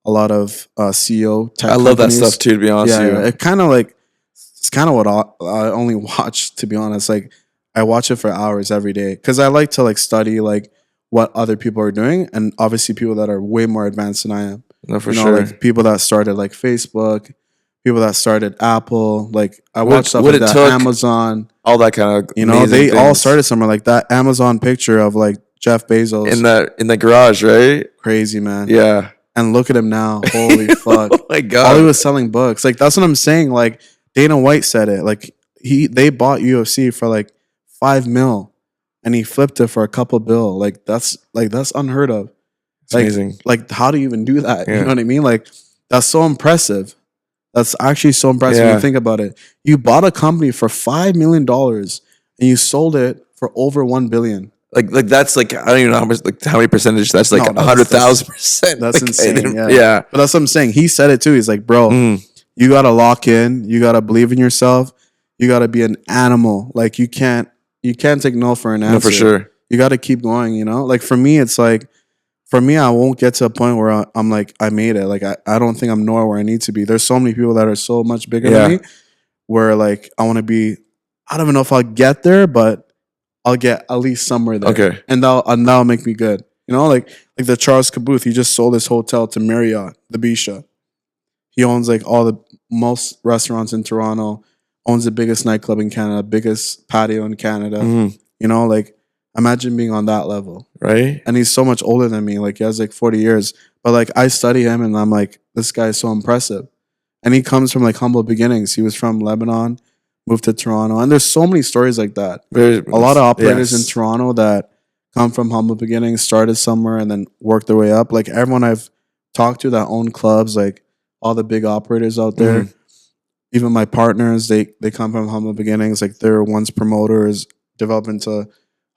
a lot of CEO tech. I love that companies. stuff too, to be honest Yeah, with you. it kind of like it's kind of what I only watch, to be honest. Like I watch it for hours every day because I like to like study like what other people are doing, and obviously people that are way more advanced than I am. No, for You know, sure. like people that started like Facebook, people that started Apple. Like I What- watch stuff what like it that. took- Amazon. All that kind of You know, amazing they all things. started somewhere like that. Amazon picture of like Jeff Bezos. in the garage, right? Crazy, man. Yeah. And look at him now. Holy fuck. Oh my god. All he was selling books. Like that's what I'm saying. Like Dana White said it. Like they bought UFC for like $5 million and he flipped it for a couple bill. Like that's unheard of. It's Like, amazing. Like how do you even do that? Yeah. You know what I mean? Like that's so impressive. That's actually so impressive when Yeah. you think about it. You bought a company for $5 million and you sold it for over $1 billion. Like that's like I don't even know how much like how many percentage that's like No, that's- 100,000%. That's Like, insane. Yeah. Yeah. But that's what I'm saying. He said it too. He's like, bro, Mm. you gotta lock in. You gotta believe in yourself. You gotta be an animal. Like you can't take no for an answer. No, for sure. You gotta keep going. You know, like for me, it's like I won't get to a point where I'm like I made it. Like I don't think I'm nowhere where I need to be. There's so many people that are so much bigger Yeah. than me. Where like I want to be. I don't even know if I'll get there, but I'll get at least somewhere there. Okay. And that'll make me good. You know, like the Charles Caboth, he just sold his hotel to Marriott, the Bisha. He owns like all the most restaurants in Toronto, owns the biggest nightclub in Canada, biggest patio in Canada. Mhm. You know, like imagine being on that level. Right? And he's so much older than me. Like he has like 40 years. But like I study him and I'm like, this guy is so impressive. And he comes from like humble beginnings. He was from Lebanon, moved to Toronto. And there's so many stories like that. A lot of operators in Yes. Toronto that come from humble beginnings, started somewhere and then worked their way up. Like everyone I've talked to that own clubs, like all the big operators out there, even my partners, they come from humble beginnings. Like they were once promoters, developed into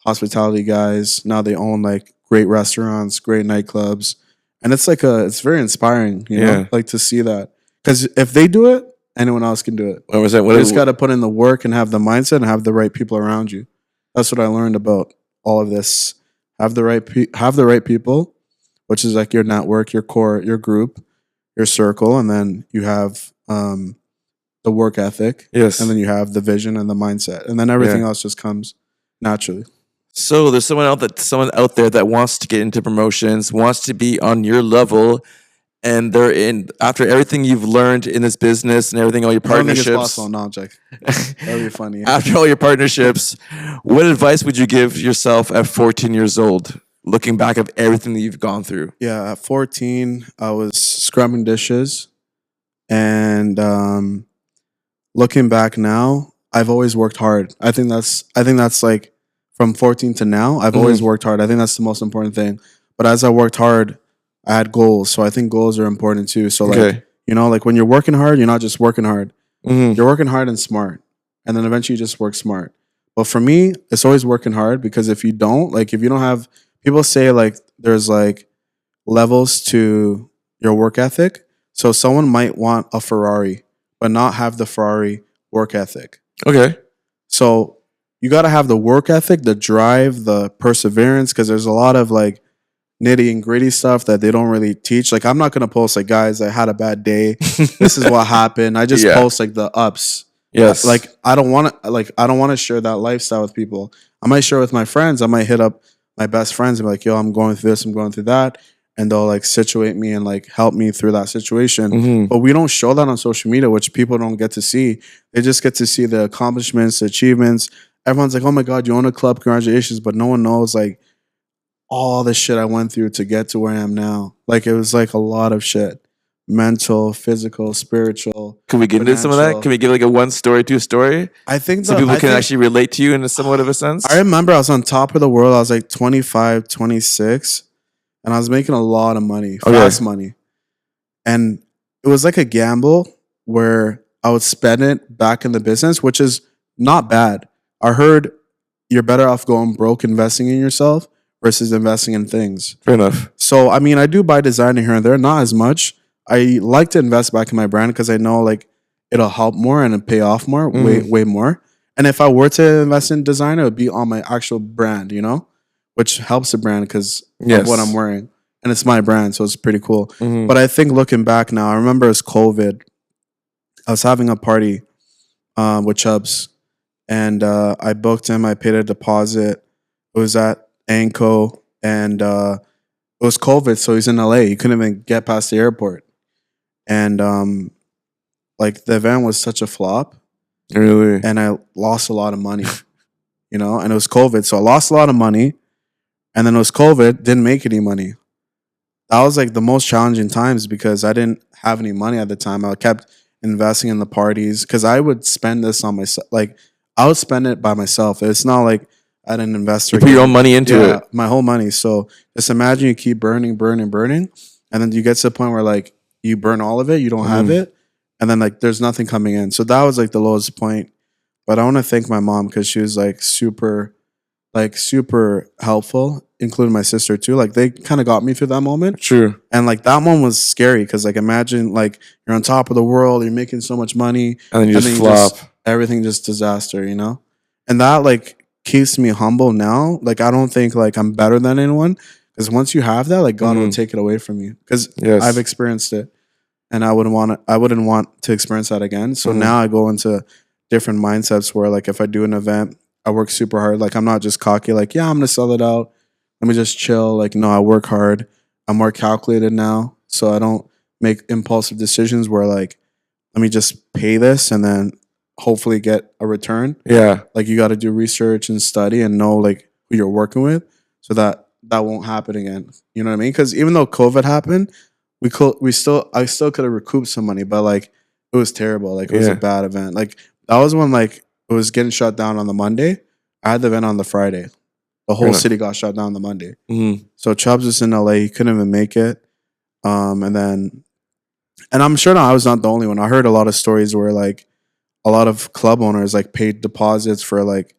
hospitality guys. Now they own like great restaurants, great nightclubs. And it's like it's very inspiring, you know, Yeah. like to see that. Because if they do it, anyone else can do it. What was that? What You is just got to put in the work and have the mindset and have the right people around you. That's what I learned about all of this. Have the right people, which is like your network, your core, your group, your circle, and then you have the work ethic, Yes. and then you have the vision and the mindset, and then everything Yeah. else just comes naturally. So there's someone out there that wants to get into promotions, wants to be on your level, and they're in after everything you've learned in this business and everything, all your I don't think it's partnerships. possible. No, Jack. That'd be funny. After all your partnerships, what advice would you give yourself at 14 years old, looking back of everything that you've gone through? Yeah, at 14, I was scrubbing dishes. And looking back now, I've always worked hard. I think that's like from 14 to now, I've always worked hard. I think that's the most important thing. But as I worked hard, I had goals. So I think goals are important too. So like, Okay. like when you're working hard, you're not just working hard. Mm-hmm. You're working hard and smart. And then eventually you just work smart. But for me, it's always working hard because if you don't, like if you don't have people say like there's like levels to your work ethic. So someone might want a Ferrari, but not have the Ferrari work ethic. Okay. So you got to have the work ethic, the drive, the perseverance, because there's a lot of like nitty and gritty stuff that they don't really teach. Like I'm not gonna post like, guys, I had a bad day. This is what happened. I just Yeah. post like the ups. Yes. Like I don't want to share that lifestyle with people. I might share with my friends. I might hit up my best friends and be like, yo, I'm going through this, I'm going through that. And they'll like situate me and like help me through that situation. Mm-hmm. But we don't show that on social media, which people don't get to see. They just get to see the accomplishments, the achievements. Everyone's like, oh my God, you own a club, congratulations. But no one knows like all the shit I went through to get to where I am now. Like it was like a lot of shit. Mental, physical, spiritual. Can we get into some of that? financial. Can we give like a one story, two story? I think So people can actually relate to you in a somewhat of a sense? I remember I was on top of the world. I was like 25, 26, and I was making a lot of money, fast money. And it was like a gamble where I would spend it back in the business, which is not bad. I heard you're better off going broke investing in yourself versus investing in things. Fair enough. So, I mean, I do buy designer here and there, not as much. I like to invest back in my brand because I know like it'll help more and it'll pay off more, way more. And if I were to invest in designer, it would be on my actual brand, which helps the brand because of what I'm wearing. And it's my brand, so it's pretty cool. Mm-hmm. But I think looking back now, I remember it was COVID. I was having a party with Chubbs, and I booked him. I paid a deposit. It was at Anco, and it was COVID, so he's in LA. He couldn't even get past the airport. And like the event was such a flop. Really? And I lost a lot of money, and it was COVID. So I lost a lot of money, and then it was COVID, didn't make any money. That was like the most challenging times because I didn't have any money at the time. I kept investing in the parties because I would spend this on myself. Like I would spend it by myself. It's not like I had an investor. You put your own money into it. My whole money. So just imagine you keep burning, and then you get to the point where like you burn all of it, you don't have it, and then like there's nothing coming in. So that was like the lowest point. But I want to thank my mom because she was like super helpful, including my sister too. Like they kind of got me through that moment. True. And like that one was scary because like imagine like you're on top of the world, you're making so much money, and then you just flop. Everything just disaster, And that like keeps me humble now. Like I don't think like I'm better than anyone because once you have that, like God will take it away from you because I've experienced it, and I wouldn't want to experience that again. So now I go into different mindsets where like if I do an event, I work super hard. Like I'm not just cocky. Like I'm gonna sell it out. Let me just chill. Like no, I work hard. I'm more calculated now, so I don't make impulsive decisions where like let me just pay this and then hopefully get a return. Yeah. Like you got to do research and study and know like who you're working with so that won't happen again. You know what I mean? Because even though COVID happened, I still could have recouped some money, but like it was terrible. Like it was a bad event. Like that was when like it was getting shut down on the Monday. I had the event on the Friday. The whole city got shut down on the Monday. Mm-hmm. So Chubbs was in LA. He couldn't even make it. And I'm sure I was not the only one. I heard a lot of stories where like a lot of club owners like paid deposits for like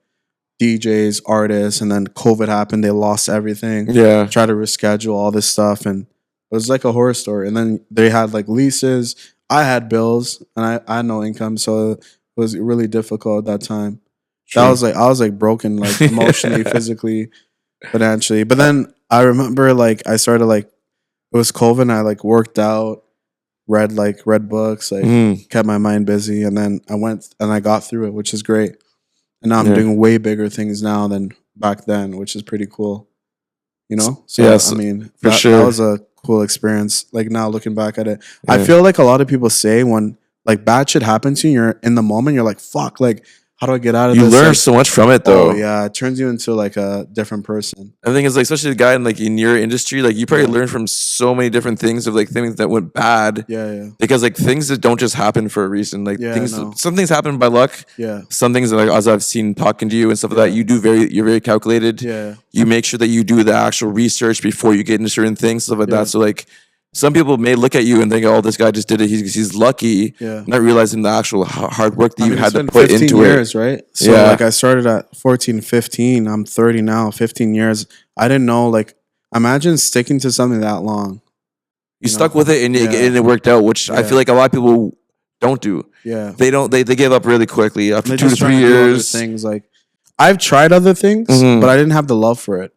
DJs, artists, and then COVID happened. They lost everything. Yeah. Tried to reschedule all this stuff. And it was like a horror story. And then they had like leases. I had bills and I had no income. So it was really difficult at that time. True. I was like broken, like emotionally, physically, financially. But then I remember like I started like it was COVID and I like worked out, read books, like kept my mind busy, and then I went and I got through it, which is great. And now I'm doing way bigger things now than back then, which is pretty cool. So yes, I mean that was a cool experience. Like now looking back at it, I feel like a lot of people say when like bad shit happens to you, you're in the moment, you're like fuck, like how do I get out of You this? learn Like, so much from it, though. oh yeah, it turns you into like a different person. And the thing is, like, especially the guy in like in your industry, like you probably Yeah. learn from so many different things of like things that went bad. Yeah. Because like things that don't just happen for a reason. Like Yeah, things, no. some things happen by luck. Yeah. Some things, like as I've seen talking to you and stuff like that, you're very calculated. Yeah. You make sure that you do the actual research before you get into certain things, stuff like Yeah. that. So like, some people may look at you and think, "Oh, this guy just did it. He's lucky," Yeah. not realizing the actual hard work that you had it's to been put 15 into years, it. right? So Yeah. like I started at 14, 15. I'm 30 now. 15 years. I didn't know. Like, imagine sticking to something that long. You stuck with it and, Yeah. and it worked out, which I Yeah. feel like a lot of people don't do. Yeah. They don't. They give up really quickly after They're 2 to just 3 trying to do other years. things. Like, I've tried other things, Mhm. but I didn't have the love for it.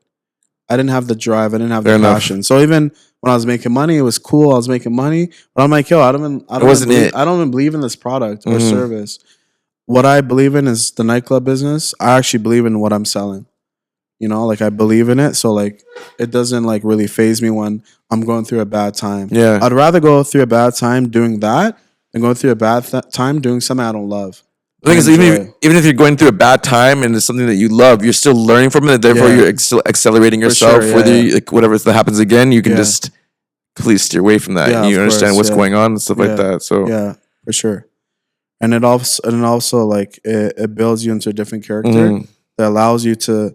I didn't have the drive. I didn't have Fair the enough. passion. So even when I was making money, it was cool. I was making money, but I'm like, yo, I don't wasn't it. even believe in this product or Mhm. service. What I believe in is the nightclub business. I actually believe in what I'm selling. You know, like I believe in it. So like it doesn't like really phase me when I'm going through a bad time. Yeah. I'd rather go through a bad time doing that than going through a bad time doing something I don't love. The thing is, Enjoy. even if you're going through a bad time and it's something that you love, you're still learning from it. Therefore, Yeah. you're accelerating For yourself. sure, Whether yeah. you, like whatever that happens again, you can Yeah. just completely steer away from that. Yeah, and you of understand course, what's yeah. going on and stuff like that. So Yeah, for sure. And it also like it builds you into a different character Mhm. that allows you to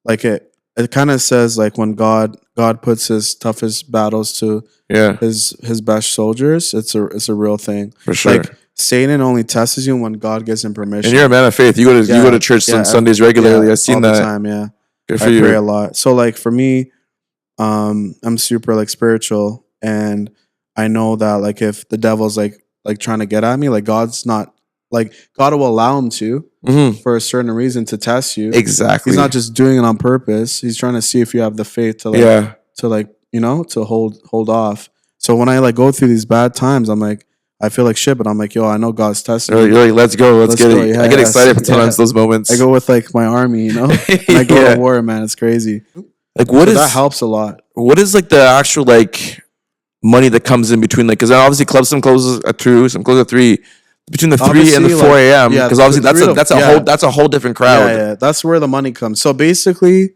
like it kind of says like when God puts his toughest battles to yeah, his best soldiers, it's a real thing. for sure. Like Satan only tests you when God gives him permission. And you're a man of faith. You go to church on Sundays regularly. I've seen all that. the time, yeah. Good for I you. pray a lot. So like for me, I'm super like spiritual, and I know that like if the devil's like trying to get at me, like God's not like God will allow him to Mhm. for a certain reason to test you. Exactly. He's not just doing it on purpose. He's trying to see if you have the faith to like Yeah. to hold off. So when I like go through these bad times, I'm like I feel like shit, but I'm like, yo, I know God's testing me. You're like, let's go, let's get go, it. yeah, I get yeah, excited for yeah. sometimes those moments. I go with like my army, you know? And I go Yeah. to war, man. It's crazy. Like what So is that helps a lot. what is like the actual like money that comes in between, like, because obviously clubs some closes at 2, some close at 3, between the 3 and the Obviously, 4 like, a.m. yeah, because the obviously 3 to- that's a yeah. whole whole different crowd. Yeah, that's where the money comes. So basically,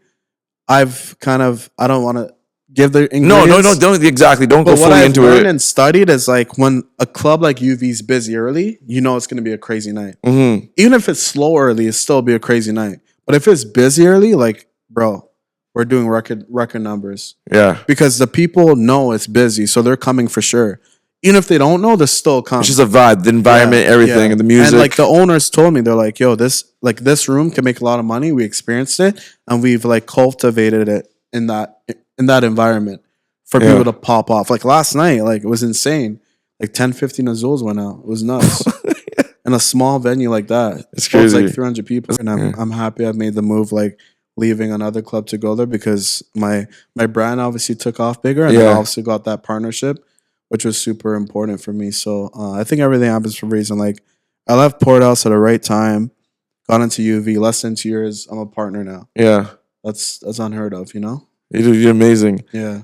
I've kind of I don't want to give the No, ingredients. don't exactly. Don't But go what fully I've into learned it. and studied is like when a club like UV's busy early, you know it's going to be a crazy night. Mhm. Even if it's slow early, it's still be a crazy night. But if it's busy early, like bro, we're doing record numbers Yeah, because the people know it's busy, so they're coming for sure. Even if they don't know, they're still coming. it's just a vibe, the environment, Yeah, everything, yeah. and the music. And like the owners told me, they're like, "Yo, this room can make a lot of money. We experienced it, and we've like cultivated it in that environment for Yeah. people to pop off." Like last night, like it was insane. Like 10, 15 Azules went out. It was nuts. In a small venue like that, It's holds crazy. like 300 people, and I'm happy I've made the move. Like leaving another club to go there because my brand obviously took off bigger, and then I Yeah. also got that partnership, which was super important for me. So I think everything happens for a reason. Like I left Port House at the right time, got into UV, less than 2 years. I'm a partner now. Yeah, That's unheard of, you know? you're amazing. Yeah.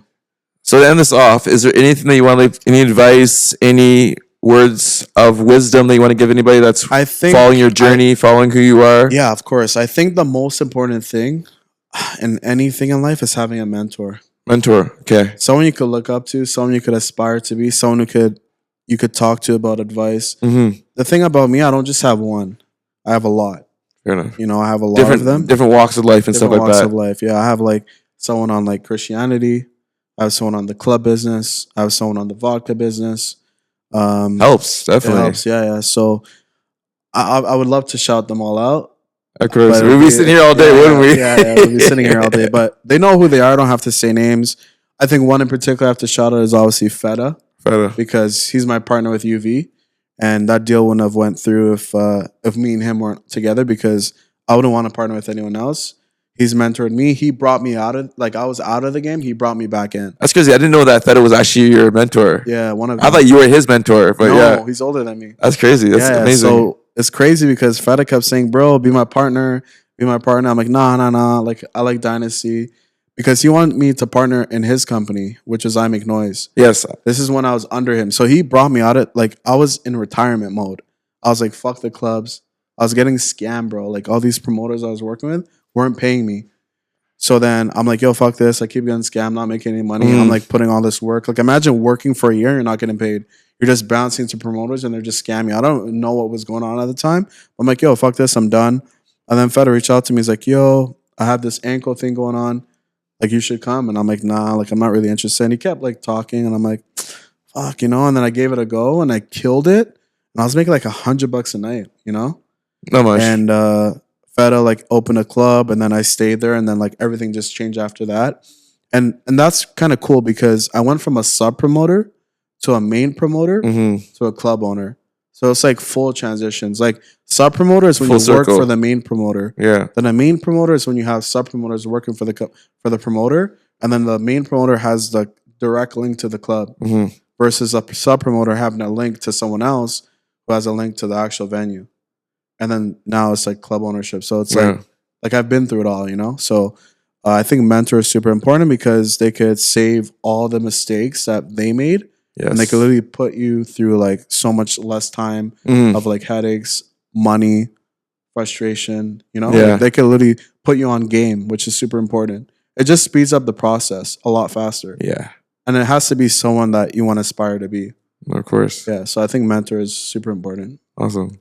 So to end this off, is there anything that you want to like, any advice, any words of wisdom that you want to give anybody that's I think following your journey, following who you are? Yeah, of course. I think the most important thing in anything in life is having a mentor. Mentor. Okay. Someone you could look up to, someone you could aspire to be, someone you could talk to about advice. Mm-hmm. The thing about me, I don't just have one. I have a lot. Fair enough. You know, I have a lot of them. Different walks of life and Different stuff like walks that. of life. Yeah, I have like someone on like Christianity. I have someone on the club business. I have someone on the vodka business. Helps, It definitely. helps. Yeah. So I would love to shout them all out. Of course. But We'd be sitting here all day, wouldn't we? Yeah, we'd be sitting here all day. But they know who they are. I don't have to say names. I think one in particular I have to shout out is obviously Feta Fair enough. because he's my partner with UV, and that deal wouldn't have went through if me and him weren't together because I wouldn't want to partner with anyone else. He's mentored me. He brought me out of I was out of the game. He brought me back in. That's crazy. I didn't know that Feta was actually your mentor. Yeah, one of I thought you were his mentor, but no, yeah, he's older than me. that's crazy. That's amazing. So it's crazy because Feta kept saying, "Bro, be my partner, be my partner." I'm like, nah. Like I like Dynasty because he wanted me to partner in his company, which is I Make Noise. Yes. This is when I was under him, so he brought me out of I was in retirement mode. I was like, "Fuck the clubs. I was getting scammed, bro. Like all these promoters I was working with weren't paying me. So then I'm like, yo, fuck this. I keep getting scammed, not making any money. I'm like putting all this work. Like imagine working for a year and you're not getting paid. You're just bouncing to promoters and they're just scamming. I don't know what was going on at the time. I'm like, yo, fuck this. I'm done. And then Feta reached out to me. He's like, yo, I have this ankle thing going on. Like you should come. And I'm like, nah, like I'm not really interested. And he kept like talking and I'm like, fuck, you know? And then I gave it a go and I killed it. And I was making like $100 a night, you know? Not much. And Feta like opened a club and then I stayed there and then like everything just changed after that. And that's kind of cool because I went from a sub promoter to a main promoter to a club owner. So it's like full transitions. Like sub promoter is when Full you work circle. for the main promoter. Yeah. Then a main promoter is when you have sub promoters working for the promoter, and then the main promoter has the direct link to the club. Versus a sub promoter having a link to someone else who has a link to the actual venue. And then now it's like club ownership. So it's like I've been through it all, you know? So I think mentor is super important because they could save all the mistakes that they made. Yes. And they could literally put you through like so much less time of like headaches, money, frustration, you know? Yeah. Like, they could literally put you on game, which is super important. It just speeds up the process a lot faster. Yeah. And it has to be someone that you want to aspire to be. Of course. Yeah. So I think mentor is super important. Awesome.